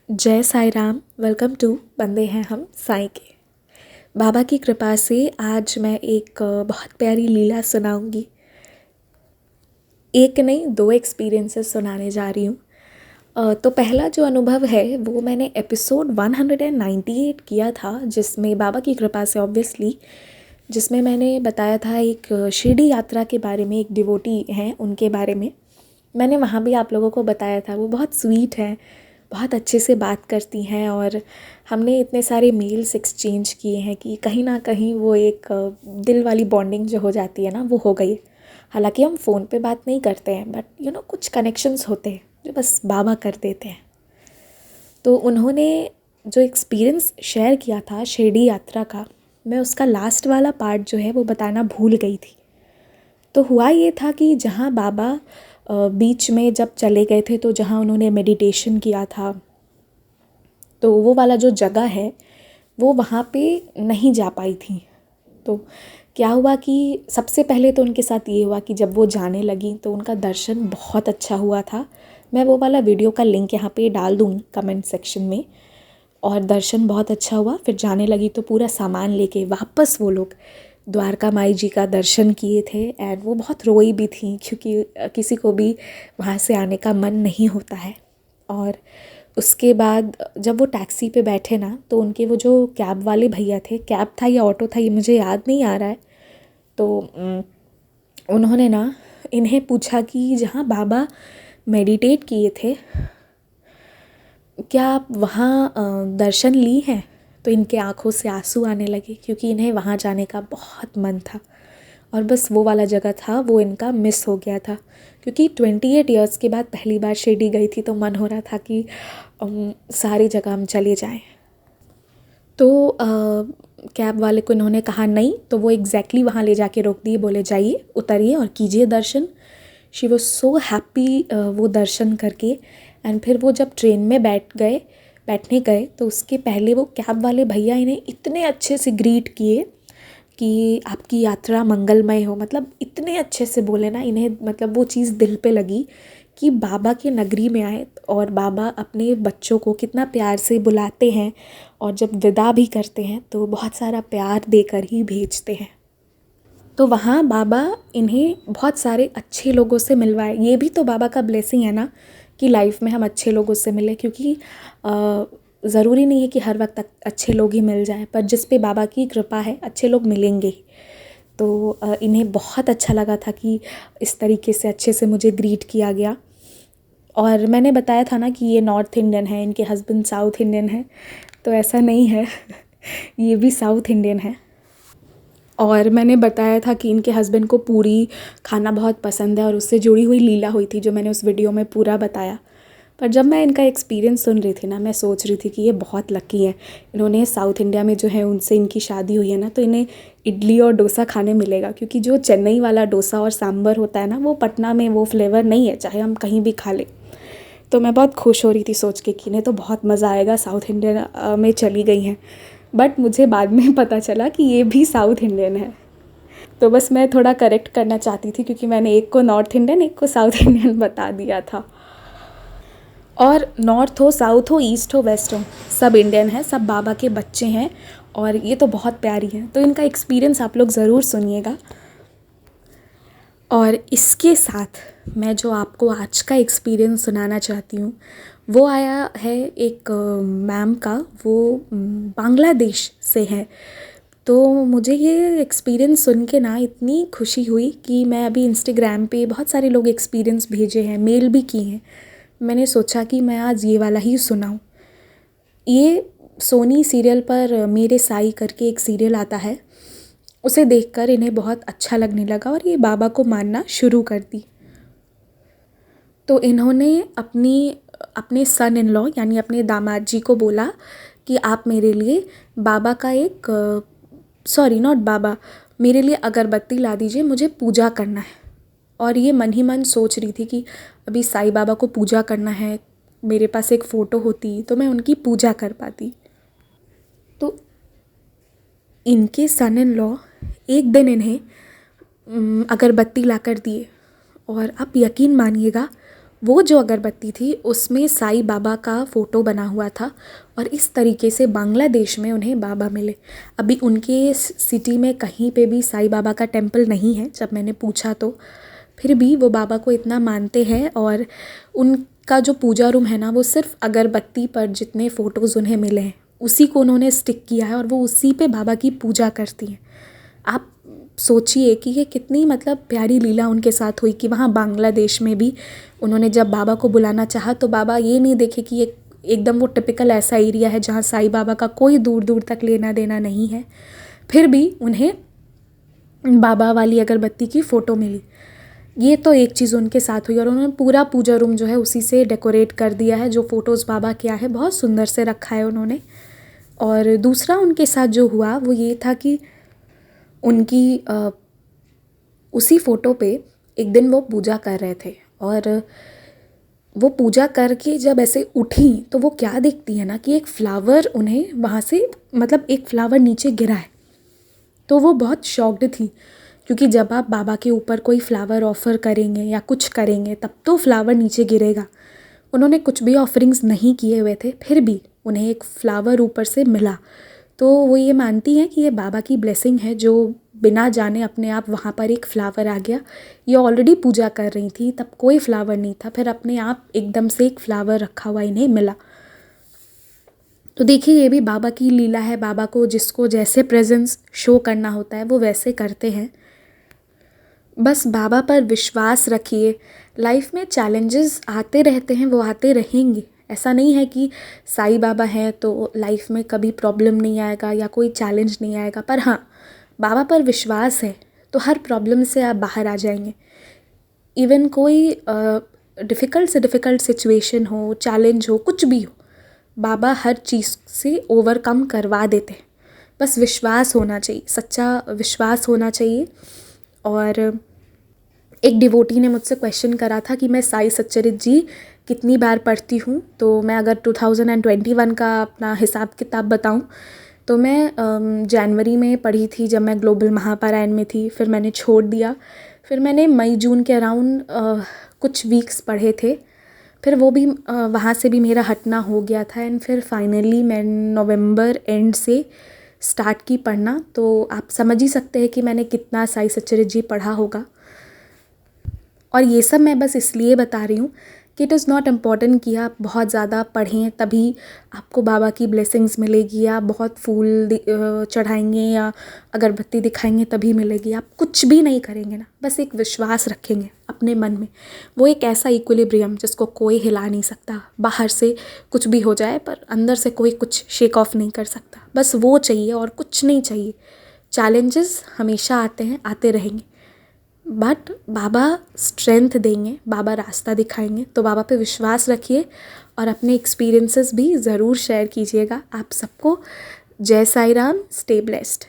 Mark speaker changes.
Speaker 1: जय Sai Ram. Welcome to बंदे हैं हम साईं के। बाबा की कृपा से आज मैं एक बहुत प्यारी लीला सुनाऊंगी। एक नहीं, दो एक्सपीरियंसेस सुनाने जा रही हूँ। तो पहला जो अनुभव है वो मैंने एपिसोड 198 किया था, जिसमें बाबा की कृपा से ऑब्वियसली, जिसमें मैंने बताया था एक शिरडी यात्रा के बारे में, एक डिवोटी हैं उनके बारे में। मैंने वहाँ भी आप लोगों को बताया था। वो बहुत स्वीट हैं, बहुत अच्छे से बात करती हैं और हमने इतने सारे मेल्स एक्सचेंज किए हैं कि कहीं ना कहीं वो एक दिल वाली बॉन्डिंग जो हो जाती है ना, वो हो गई। हालांकि हम फ़ोन पे बात नहीं करते हैं, बट कुछ कनेक्शंस होते हैं जो बस बाबा कर देते हैं। तो उन्होंने जो एक्सपीरियंस शेयर किया था शिरडी यात्रा का, मैं उसका लास्ट वाला पार्ट जो है वो बताना भूल गई थी। तो हुआ ये था कि जहाँ बाबा बीच में जब चले गए थे, तो जहाँ उन्होंने मेडिटेशन किया था, तो वो वाला जो जगह है वो वहाँ पे नहीं जा पाई थी। तो क्या हुआ कि सबसे पहले तो उनके साथ ये हुआ कि जब वो जाने लगी तो उनका दर्शन बहुत अच्छा हुआ था। मैं वो वाला वीडियो का लिंक यहाँ पे डाल दूँगी कमेंट सेक्शन में। और दर्शन बहुत अच्छा हुआ। फिर जाने लगी तो पूरा सामान लेके वापस वो लोग द्वारका माई जी का दर्शन किए थे। एंड वो बहुत रोई भी थी, क्योंकि किसी को भी वहाँ से आने का मन नहीं होता है। और उसके बाद जब वो टैक्सी पे बैठे ना, तो उनके वो जो कैब वाले भैया थे, कैब था या ऑटो था ये मुझे याद नहीं आ रहा है, तो उन्होंने ना इन्हें पूछा कि जहाँ बाबा मेडिटेट किए थे, क्या आप वहाँ दर्शन ली हैं? तो इनके आँखों से आंसू आने लगे, क्योंकि इन्हें वहाँ जाने का बहुत मन था और बस वो वाला जगह था वो इनका मिस हो गया था। क्योंकि 28 ईयर्स के बाद पहली बार शिरडी गई थी, तो मन हो रहा था कि सारी जगह हम चले जाएं। तो कैब वाले को इन्होंने कहा नहीं, तो वो एग्जैक्टली वहाँ ले जाके रोक दिए, बोले जाइए उतरिए और कीजिए दर्शन। शी वॉज सो हैप्पी वो दर्शन करके। एंड फिर वो जब ट्रेन में बैठने गए तो उसके पहले वो कैब वाले भैया इन्हें इतने अच्छे से ग्रीट किए कि आपकी यात्रा मंगलमय हो। मतलब इतने अच्छे से बोले ना इन्हें, मतलब वो चीज़ दिल पे लगी कि बाबा के नगरी में आए और बाबा अपने बच्चों को कितना प्यार से बुलाते हैं, और जब विदा भी करते हैं तो बहुत सारा प्यार देकर ही भेजते हैं। तो वहाँ बाबा इन्हें बहुत सारे अच्छे लोगों से मिलवाए। ये भी तो बाबा का ब्लेसिंग है ना, कि लाइफ में हम अच्छे लोगों से मिले, क्योंकि ज़रूरी नहीं है कि हर वक्त अच्छे लोग ही मिल जाएं, पर जिस पे बाबा की कृपा है अच्छे लोग मिलेंगे ही। तो इन्हें बहुत अच्छा लगा था कि इस तरीके से अच्छे से मुझे ग्रीट किया गया। और मैंने बताया था ना कि ये नॉर्थ इंडियन है, इनके हस्बैंड साउथ इंडियन है, तो ऐसा नहीं है ये भी साउथ इंडियन है। और मैंने बताया था कि इनके हस्बैंड को पूरी खाना बहुत पसंद है, और उससे जुड़ी हुई लीला हुई थी जो मैंने उस वीडियो में पूरा बताया। पर जब मैं इनका एक्सपीरियंस सुन रही थी ना, मैं सोच रही थी कि ये बहुत लकी है। इन्होंने साउथ इंडिया में जो है उनसे इनकी शादी हुई है ना, तो इन्हें इडली और डोसा खाने मिलेगा, क्योंकि जो चेन्नई वाला डोसा और सांभर होता है ना, वो पटना में वो फ्लेवर नहीं है, चाहे हम कहीं भी खा लें। तो मैं बहुत खुश हो रही थी सोच के कि इन्हें तो बहुत मज़ा आएगा, साउथ इंडिया में चली गई हैं। बट मुझे बाद में पता चला कि ये भी साउथ इंडियन है। तो बस मैं थोड़ा करेक्ट करना चाहती थी, क्योंकि मैंने एक को नॉर्थ इंडियन, एक को साउथ इंडियन बता दिया था। और नॉर्थ हो, साउथ हो, ईस्ट हो, वेस्ट हो, सब इंडियन है, सब बाबा के बच्चे हैं, और ये तो बहुत प्यारी है। तो इनका एक्सपीरियंस आप लोग ज़रूर सुनिएगा। और इसके साथ मैं जो आपको आज का एक्सपीरियंस सुनाना चाहती हूँ, वो आया है एक मैम का। वो बांग्लादेश से है। तो मुझे ये एक्सपीरियंस सुन के ना इतनी खुशी हुई कि मैं अभी इंस्टाग्राम पे बहुत सारे लोग एक्सपीरियंस भेजे हैं, मेल भी किए हैं। मैंने सोचा कि मैं आज ये वाला ही सुनाऊँ। ये सोनी सीरियल पर मेरे साई करके एक सीरियल आता है, उसे देखकर इन्हें बहुत अच्छा लगने लगा और ये बाबा को मानना शुरू कर दी। तो इन्होंने अपने सन इन लॉ यानी अपने दामाद जी को बोला कि आप मेरे लिए बाबा का एक सॉरी नॉट बाबा, मेरे लिए अगरबत्ती ला दीजिए, मुझे पूजा करना है। और ये मन ही मन सोच रही थी कि अभी साईं बाबा को पूजा करना है, मेरे पास एक फ़ोटो होती तो मैं उनकी पूजा कर पाती। तो इनके सन इन लॉ एक दिन इन्हें अगरबत्ती ला कर दिए, और आप यकीन मानिएगा वो जो अगरबत्ती थी उसमें साईं बाबा का फ़ोटो बना हुआ था और इस तरीके से बांग्लादेश में उन्हें बाबा मिले। अभी उनके सिटी में कहीं पे भी साईं बाबा का टेम्पल नहीं है जब मैंने पूछा तो, फिर भी वो बाबा को इतना मानते हैं और उनका जो पूजा रूम है ना वो सिर्फ अगरबत्ती पर जितने फ़ोटोज़ उन्हें मिले हैं उसी को उन्होंने स्टिक किया है और वो उसी पे बाबा की पूजा करती हैं। आप सोचिए कि ये कितनी मतलब प्यारी लीला उनके साथ हुई कि वहाँ बांग्लादेश में भी उन्होंने जब बाबा को बुलाना चाहा तो बाबा ये नहीं देखे कि ये एकदम वो टिपिकल ऐसा एरिया है जहाँ साईं बाबा का कोई दूर दूर तक लेना देना नहीं है, फिर भी उन्हें बाबा वाली अगरबत्ती की फ़ोटो मिली। ये तो एक चीज़ उनके साथ हुई और उन्होंने पूरा पूजा रूम जो है उसी से डेकोरेट कर दिया है। जो फ़ोटोज़ बाबा क्या है बहुत सुंदर से रखा है उन्होंने। और दूसरा उनके साथ जो हुआ वो ये था कि उनकी उसी फ़ोटो पे एक दिन वो पूजा कर रहे थे और वो पूजा करके जब ऐसे उठी तो वो क्या देखती है ना कि एक फ्लावर उन्हें वहाँ से मतलब एक फ्लावर नीचे गिरा है। तो वो बहुत शॉक्ड थी क्योंकि जब आप बाबा के ऊपर कोई फ्लावर ऑफ़र करेंगे या कुछ करेंगे तब तो फ्लावर नीचे गिरेगा। उन्होंने कुछ भी ऑफरिंग्स नहीं किए हुए थे फिर भी उन्हें एक फ्लावर ऊपर से मिला। तो वो ये मानती हैं कि ये बाबा की ब्लेसिंग है जो बिना जाने अपने आप वहाँ पर एक फ़्लावर आ गया। ये ऑलरेडी पूजा कर रही थी तब कोई फ्लावर नहीं था, फिर अपने आप एकदम से एक फ्लावर रखा हुआ इन्हें मिला। तो देखिए ये भी बाबा की लीला है। बाबा को जिसको जैसे प्रेजेंस शो करना होता है वो वैसे करते हैं। बस बाबा पर विश्वास रखिए। लाइफ में चैलेंजेस आते रहते हैं, वो आते रहेंगे। ऐसा नहीं है कि साईं बाबा हैं तो लाइफ में कभी प्रॉब्लम नहीं आएगा या कोई चैलेंज नहीं आएगा, पर हाँ बाबा पर विश्वास है तो हर प्रॉब्लम से आप बाहर आ जाएंगे। इवन कोई डिफ़िकल्ट से डिफ़िकल्ट सिचुएशन हो, चैलेंज हो, कुछ भी हो, बाबा हर चीज़ से ओवरकम करवा देते हैं। बस विश्वास होना चाहिए, सच्चा विश्वास होना चाहिए। और एक डिवोटी ने मुझसे क्वेश्चन करा था कि मैं साई सच्चरित जी कितनी बार पढ़ती हूँ। तो मैं अगर 2021 का अपना हिसाब किताब बताऊँ तो मैं जनवरी में पढ़ी थी जब मैं ग्लोबल महापारायण में थी, फिर मैंने छोड़ दिया। फिर मैंने मई जून के अराउंड कुछ वीक्स पढ़े थे, फिर वो भी वहाँ से भी मेरा हटना हो गया था। एंड फिर फाइनली मैं नवंबर एंड से स्टार्ट की पढ़ना। तो आप समझ ही सकते हैं कि मैंने कितना साई सच्चरित जी पढ़ा होगा। और ये सब मैं बस इसलिए बता रही हूँ कि इट इज़ नॉट इम्पॉर्टेंट कि आप बहुत ज़्यादा पढ़ें तभी आपको बाबा की ब्लेसिंग्स मिलेगी, या बहुत फूल चढ़ाएंगे या अगरबत्ती दिखाएंगे तभी मिलेगी। आप कुछ भी नहीं करेंगे ना, बस एक विश्वास रखेंगे अपने मन में, वो एक ऐसा इक्विलिब्रियम जिसको कोई हिला नहीं सकता। बाहर से कुछ भी हो जाए पर अंदर से कोई कुछ शेक ऑफ नहीं कर सकता। बस वो चाहिए और कुछ नहीं चाहिए। चैलेंजेस हमेशा आते हैं, आते रहेंगे, बट बाबा स्ट्रेंथ देंगे, बाबा रास्ता दिखाएंगे। तो बाबा पे विश्वास रखिए और अपने एक्सपीरियंसेस भी ज़रूर शेयर कीजिएगा। आप सबको जय साईं राम, स्टे ब्लेस्ड।